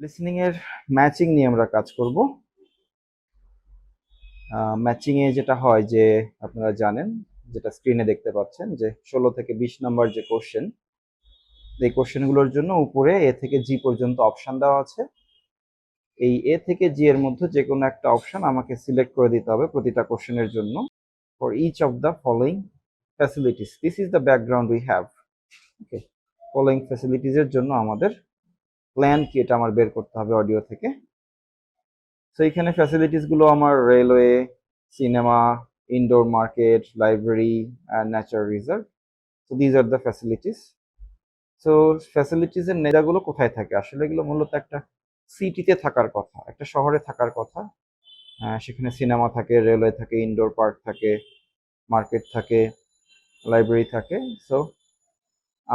Listening এর matching নিয়ে আমরা কাজ করব। ম্যাচিং এ যেটা হয় যে আপনারা জানেন, যেটা স্ক্রিনে দেখতে পাচ্ছেন, যে 16 থেকে 20 নম্বর যে কোশ্চেন, এই কোশ্চেনগুলোর জন্য উপরে এ থেকে জি পর্যন্ত অপশন দেওয়া আছে। এই এ থেকে জি এর মধ্যে যে কোনো একটা অপশন আমাকে সিলেক্ট করে দিতে হবে প্রতিটা কোশ্চেনের জন্য। For each of the following facilities, this is the background we have. Okay, following facilities এর জন্য আমাদের প্ল্যান কি এটা আমার বের করতে হবে অডিও থেকে। সো এখানে ফ্যাসিলিটিস গুলো আমার railway, cinema, indoor market, library and natural reserve. So these are the facilities. So facilities এর নেতাগুলো কোথায় থাকে? আসলে এগুলো মূলত একটা সিটিতে থাকার কথা, একটা শহরে থাকার কথা। সেখানে সিনেমা থাকে, রেলওয়ে থাকে, ইনডোর পার্ক থাকে, মার্কেট থাকে, লাইব্রেরি থাকে। সো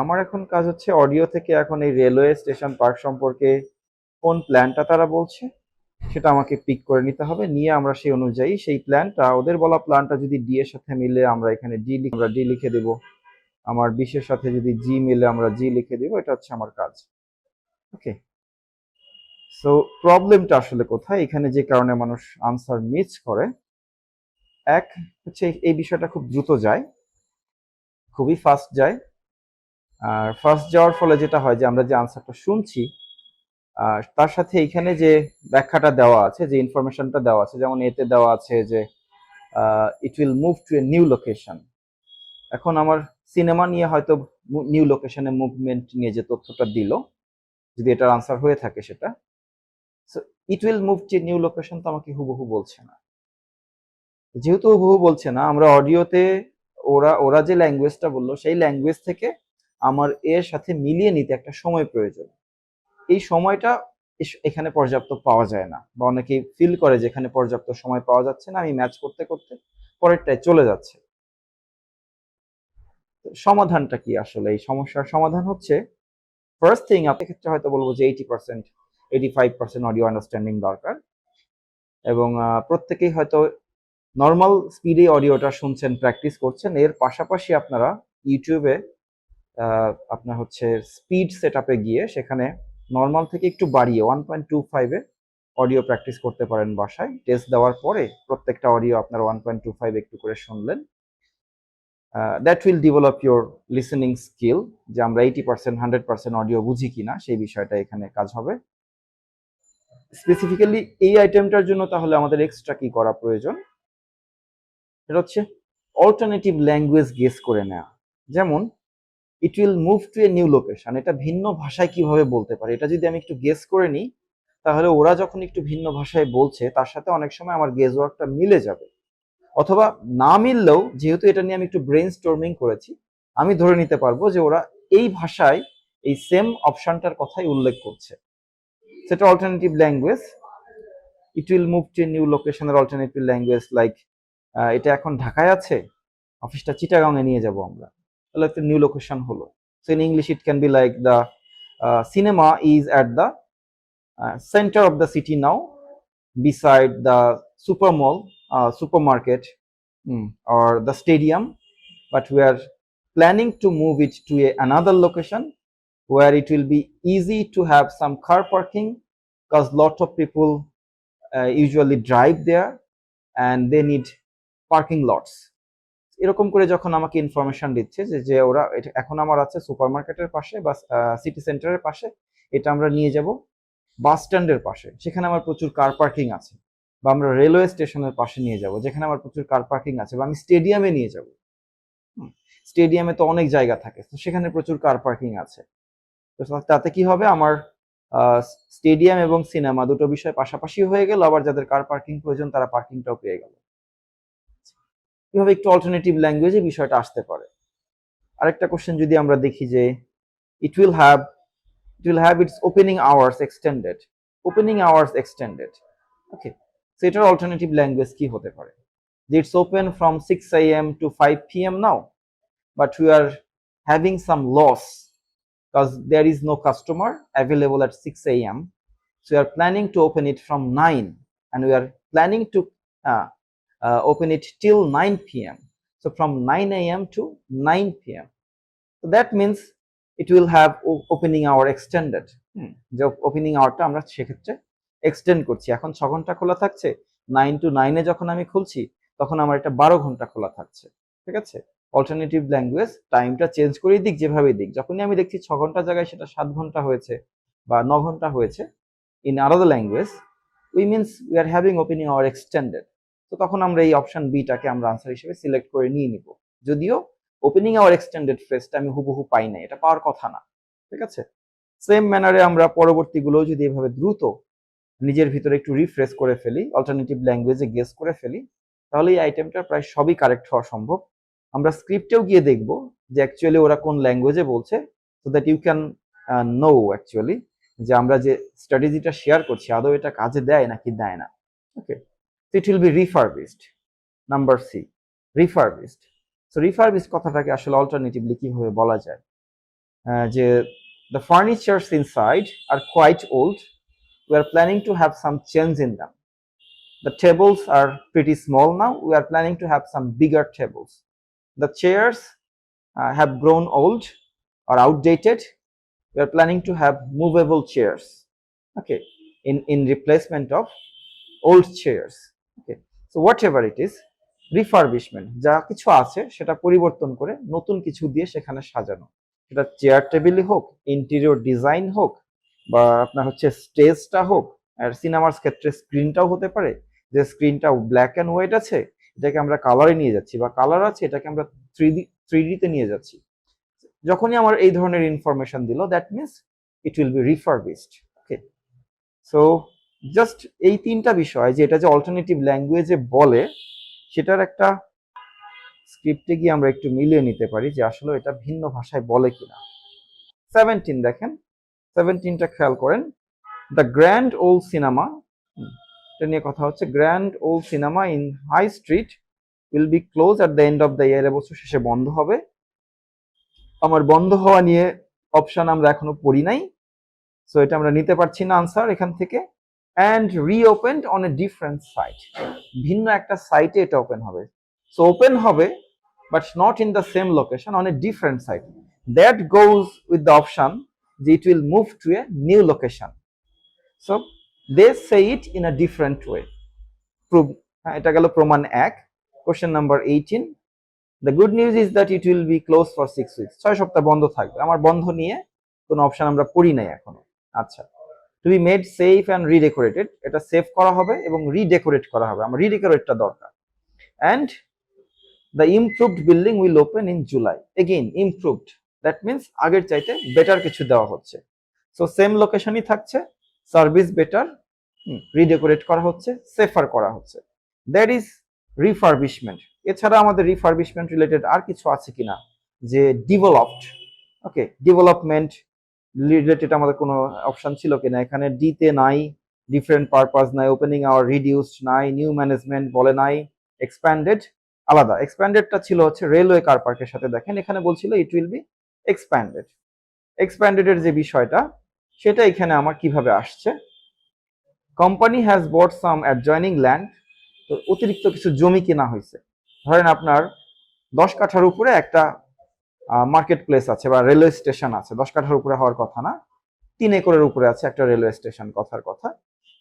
আমার এখন কাজ হচ্ছে অডিও থেকে এখন এই রেলওয়ে স্টেশন পার্ক সম্পর্কে কোন প্ল্যানটা তারা বলছে সেটা আমাকে পিক করে নিতে হবে। নিয়ে আমরা সেই অনুযায়ী সেই প্ল্যানটা, ওদের বলা প্ল্যানটা যদি ডি এর সাথে মিলে আমরা এখানে ডি লিখে দেব। আমার 20 এর সাথে যদি জি মিলে আমরা জি লিখে দেব। এটা হচ্ছে আমার কাজ। ওকে, সো প্রবলেমটা আসলে কোথায়? এখানে যে কারণে মানুষ আনসার মিস করে, এক হচ্ছে এই বিষয়টা খুব দ্রুত যায়, খুবই ফাস্ট যায়। আর ফাস্ট যাওয়ার ফলে যেটা হয় যে আমরা যে আনসারটা শুনছি তার সাথে এখানে যে ব্যাখ্যাটা দেওয়া আছে, যে ইনফরমেশনটা দেওয়া আছে, যেমন এতে দেওয়া আছে যে it will move to a new location. এখন আমার সিনেমা নিয়ে হয়তো নিউ লোকেশনে মুভমেন্ট নিয়ে যে তথ্যটা দিল, যদি এটার আনসার হয়ে থাকে সেটা, so it will move to new location তো আমাকে হুবহু বলছে না। যেহেতু হুবহু বলছে না, আমরা অডিওতে ওরা ওরা যে ল্যাঙ্গুয়েজটা বললো সেই ল্যাঙ্গুয়েজ থেকে আমার এর সাথে মিলিয়ে নিতে একটা সময় প্রয়োজন। এই সময়টা এখানে পর্যাপ্ত পাওয়া যায় না, বা অনেকেই ফিল করে যে এখানে পর্যাপ্ত সময় পাওয়া যাচ্ছে না, আমি ম্যাচ করতে করতে পরেরটায় চলে যাচ্ছে। সমাধানটা কি? আসলে এই সমস্যার সমাধান হচ্ছে, ফার্স্ট থিং, আপনার ক্ষেত্রে হয়তো বলবো যে 80%, 85% অডিও আন্ডারস্ট্যান্ডিং দরকার। এবং প্রত্যেকেই হয়তো নর্মাল স্পিডে অডিওটা শুনছেন, প্র্যাকটিস করছেন। এর পাশাপাশি আপনারা ইউটিউবে আপনার হচ্ছে স্পিড সেট আপে গিয়ে সেখানে নর্মাল থেকে একটু বাড়িয়ে 1.25-এ অডিও প্র্যাকটিস করতে পারেন বাসায়। টেস্ট দেওয়ার পরে প্রত্যেকটা অডিও আপনার 1.25 একটু করে শুনলেন। That will develop your listening skill. যে আমরা 80%, 100% অডিও বুঝি কিনা সেই বিষয়টা এখানে কাজ হবে। স্পেসিফিক্যালি এই আইটেমটার জন্য তাহলে আমাদের এক্সট্রা কি করা প্রয়োজন? এটা হচ্ছে অল্টারনেটিভ ল্যাঙ্গুয়েজ গেস করে নেওয়া। যেমন ইট will move to a new location, এটা ভিন্ন ভাষায় কিভাবে বলতে পারে, এটা যদি আমি একটু গেস করে নিই, তাহলে ওরা যখন একটু ভিন্ন ভাষায় বলছে তার সাথে অনেক সময় আমার গেস ওয়ার্কটা মিলে যাবে। অথবা না মিললেও, যেহেতু এটা নিয়ে আমি একটু ব্রেইন স্টর্মিং করেছি, আমি ধরে নিতে পারবো যে ওরা এই ভাষায় এই সেম অপশনটার কথাই উল্লেখ করছে। সেটা alternative language. It will move to new লোকেশনের অল্টারনেটিভ ল্যাঙ্গুয়েজ লাইক, এটা এখন ঢাকায় আছে, অফিসটা চিটাগাং এ নিয়ে যাব আমরা, তাহলে একটা নিউ লোকেশন হলো। So in English it can be like the cinema is at the center of the city now, beside the super mall, supermarket, or the stadium, but we are planning to move it to another location where it will be easy to have some car parking, because lot of people usually drive there and they need parking lots. এরকম করে যখন আমাকে information দিচ্ছে যে ওরা এখন আমার আছে সুপারমার্কেটের পাশে বা সিটি সেন্টারের পাশে, এটা আমরা নিয়ে যাব বাস স্ট্যান্ডের পাশে, সেখানে আমার প্রচুর কার পার্কিং আছে। বা আমরা রেলওয়ে স্টেশনের পাশে নিয়ে যাব, যেখানে আমার প্রচুর কার পার্কিং আছে। বা আমি স্টেডিয়ামে নিয়ে যাব, স্টেডিয়ামে তো অনেক জায়গা থাকে, তো সেখানে প্রচুর কার পার্কিং আছে। তো তাতে কি হবে, আমার স্টেডিয়াম এবং সিনেমা দুটো বিষয় পাশাপাশি হয়ে গেল, আবার যাদের কার পার্কিং প্রয়োজন তারা পার্কিংটাও পেয়ে গেল। কিভাবে একটু অল্টারনেটিভ ল্যাঙ্গুয়েজে বিষয়টা আসতে পারে। আরেকটা কোশ্চেন যদি আমরা দেখি যে it will have its opening hours extended. Okay, so এটার অল্টারনেটিভ ল্যাঙ্গুয়েজ কি হতে পারে? যে it's open from 6 AM to 5 PM now, but we are having some loss because there is no customer available at 6 AM, so we are planning to open it from 9, and we are planning to open it till 9 PM. So from 9 AM to 9 PM. So that means it will have opening hour extended. যে opening আওয়ারটা আমরা সেক্ষেত্রে extend করছি। এখন 6 ঘন্টা খোলা থাকছে, 9 to 9 যখন আমি খুলছি তখন আমার এটা 12 ঘন্টা খোলা থাকছে। ঠিক আছে, অল্টারনেটিভ ল্যাঙ্গুয়েজ টাইমটা চেঞ্জ করেই দিক যেভাবে দিক, যখনই আমি দেখছি 6 ঘন্টার জায়গায় সেটা 7 ঘন্টা হয়েছে বা 9 ঘন্টা হয়েছে, in another language we means we are having opening hour extended. তো তখন আমরা এই অপশন বিটাকে আমরা আনসার হিসেবে সিলেক্ট করে নিয়ে নিব, যদিও ওপেনিং আওয়ার এক্সটেন্ডেড ফ্রেজটা আমি হুবহু পাই না, এটা পাওয়ার কথা না। ঠিক আছে, সেম ম্যানারে আমরা পরবর্তীগুলো যদি এভাবে দ্রুত নিজের ভিতরে একটু রিফ্রেশ করে ফেলি, অল্টারনেটিভ ল্যাঙ্গুয়েজে গেস করে ফেলি, তাহলে এই আইটেমটা প্রায় সবই কারেক্ট হওয়া সম্ভব। আমরা স্ক্রিপ্টেও গিয়ে দেখব যে অ্যাকচুয়ালি ওরা কোন ল্যাঙ্গুয়েজে বলছে, so that you can know actually যে আমরা যে স্ট্র্যাটেজিটা শেয়ার করছি আদৌ এটা কাজে দেয় নাকি দেয় না। Okay, it will be refurbished. Number C, refurbished. So refurbished কথাটাকে আসলে অল্টারনেটিভলি কিভাবে বলা যায়, যে the furnitures inside are quite old. We are planning to have some change in them. The tables are pretty small now. We are planning to have some bigger tables. The chairs have grown old or outdated. We are planning to have movable chairs. Okay, in replacement of old chairs. Okay, so whatever it is, refurbishment যা কিছু আছে সেটা পরিবর্তন করে নতুন কিছু দিয়ে সেখানে সাজানো, সেটা চেয়ার টেবিলই হোক, ইন্টেরিয়র ডিজাইন হোক, বা আপনার হচ্ছে স্টেজটা হোক, আর সিনেমার ক্ষেত্রে স্ক্রিনটাও হতে পারে, যে স্ক্রিনটা ব্ল্যাক অ্যান্ড হোয়াইট আছে এটাকে আমরা কালারে নিয়ে যাচ্ছি, বা কালার আছে এটাকে আমরা থ্রি ডিতে নিয়ে যাচ্ছি। যখনই আমার এই ধরনের ইনফরমেশন দিল, that means it will be refurbished. Okay, so just এই তিনটা বিষয় যে এটা যে অল্টারনেটিভ ল্যাঙ্গুয়েজে বলে, সেটার একটা স্ক্রিপ্টে গিয়ে আমরা একটু মিলিয়ে নিতে পারি যে আসলে এটা ভিন্ন ভাষায় বলে কিনা। 17 দেখেন, 17টা খেয়াল করেন। দ্য গ্র্যান্ড ওল্ড সিনেমা, এটা নিয়ে কথা হচ্ছে, grand old cinema in high street will be close at the end of the year, এবছর শেষে বন্ধ হবে। আমার বন্ধ হওয়া নিয়ে অপশন আমরা এখনো পড়ি নাই, সো এটা আমরা নিতে পারছি না আনসার এখান থেকে। And reopened on a different site, ভিন্ন একটা সাইটে এটা ওপেন হবে। সো ওপেন হবে but not in the same location, on a different site. That goes with the option যে it will move to a new location. So they say it in a different way. Prove, হ্যাঁ, এটা গেল প্রমাণ 1। Question number 18, the good news is that it will be close for 6 weeks, 6 সপ্তাহ বন্ধ থাকবে। আমার বন্ধ নিয়ে কোনো অপশন আমরা পড়ি নাই এখনো। আচ্ছা, to be made safe and redecorated, এটা সেভ করা হবে এবং রিডেকোরেট করা হবে, আমার রিডেকোরেটটা দরকার। And the improved building will open in July, again improved, that means আগের চাইতে বেটার কিছু দেওয়া হচ্ছে। সো সেম লোকেশনই থাকছে, সার্ভিস বেটার, রিডেকোরেট করা হচ্ছে, সেফার করা হচ্ছে, দ্যাট ইজ রিফারবিশমেন্ট। এছাড়া আমাদের রিফারবিশমেন্ট রিলেটেড আর কিছু আছে কিনা, যে ডেভেলপড, ওকে, ডেভেলপমেন্ট রিলেটেড আমাদের কোনো অপশন ছিল কিনা, এখানে ডিতে নাই, ডিফারেন্ট পারপাস নাই, ওপেনিং আওয়ার রিডিউসড নাই, নিউ ম্যানেজমেন্ট বলে নাই, এক্সপ্যান্ডেড আলাদা। এক্সপ্যান্ডেডটা ছিল হচ্ছে রেলওয়ে কার পার্কের সাথে, দেখেন এখানে বলছিল ইট উইল বি এক্সপ্যান্ডেড। এক্সপ্যান্ডেডের যে বিষয়টা সেটা এখানে আমার কিভাবে আসছে, company has bought some adjoining land, তো অতিরিক্ত কিছু জমি কেনা হয়েছে। ধরেন আপনার 10 কাঠার উপরে একটা মার্কেট প্লেস আছে বা রেলওয়ে স্টেশন আছে, 10 কাঠার উপরে হওয়ার কথা না, 3 একরের উপরে আছে একটা রেলওয়ে স্টেশন, কথার কথা।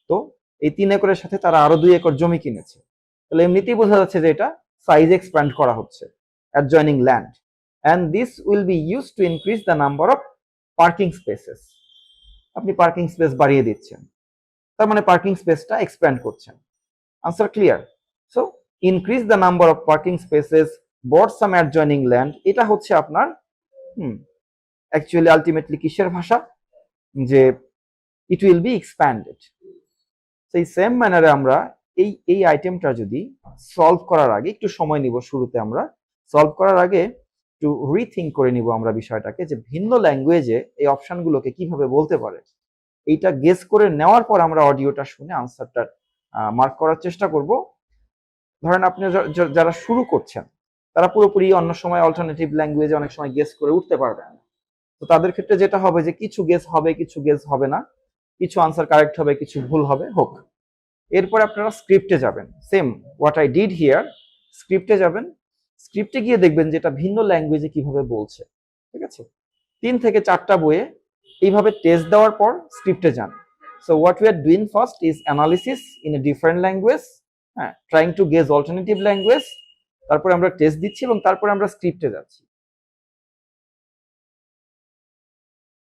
তো এই 3 একরের সাথে তারা আরো 2 একর জমি কিনেছে, তাহলে এমনিতেই বোঝা যাচ্ছে যে এটা সাইজ এক্সপ্যান্ড করা হচ্ছে, adjoining land. And this will be use to increase the number of parking spaces, আপনি পার্কিং স্পেস বাড়িয়ে দিচ্ছেন, তার মানে পার্কিং স্পেসটা এক্সপ্যান্ড করছেন। Answer clear? So increase the number of parking spaces, but some adjoining land, এটা হচ্ছে আপনার অ্যাকচুয়ালি আলটিমেটলি কিসের ভাষা, যে ইট উইল বি এক্সপ্যান্ডেড। সেই সেম ম্যানারে আমরা এই আইটেমটা যদি সলভ করার আগে একটু সময় নিব, শুরুতে আমরা সলভ করার আগে একটু রিথিঙ্ক করে নিব আমরা বিষয়টাকে, যে ভিন্ন ল্যাঙ্গুয়েজে এই অপশনগুলোকে কিভাবে বলতে পারে। এইটা গেস করে নেওয়ার পর আমরা অডিওটা শুনে আনসারটা মার্ক করার চেষ্টা করব। ধরেন আপনি যারা শুরু করছেন তারা পুরোপুরি অন্য সময় অল্টারনেটিভ ল্যাঙ্গুয়েজে অনেক সময় গেস করে উঠতে পারবেন, তো তাদের ক্ষেত্রে যেটা হবে যে কিছু গেস হবে, কিছু গেস হবে না, কিছু আনসার কারেক্ট হবে, কিছু ভুল হবে, হোক। এরপর আপনারা স্ক্রিপ্টে যাবেন, same what I did here, স্ক্রিপ্টে যাবেন, স্ক্রিপ্টে গিয়ে দেখবেন যেটা ভিন্ন ল্যাঙ্গুয়েজে কিভাবে বলছে। ঠিক আছে, 3 থেকে 4টা বইয়ে এইভাবে টেস্ট দেওয়ার পর স্ক্রিপ্টে যান। So what we are doing first is analysis in a different language, হ্যাঁ, trying to gauge alternative language. তারপরে আমরা টেস্ট দিচ্ছি এবং তারপরে আমরা স্ক্রিপ্টে যাচ্ছি।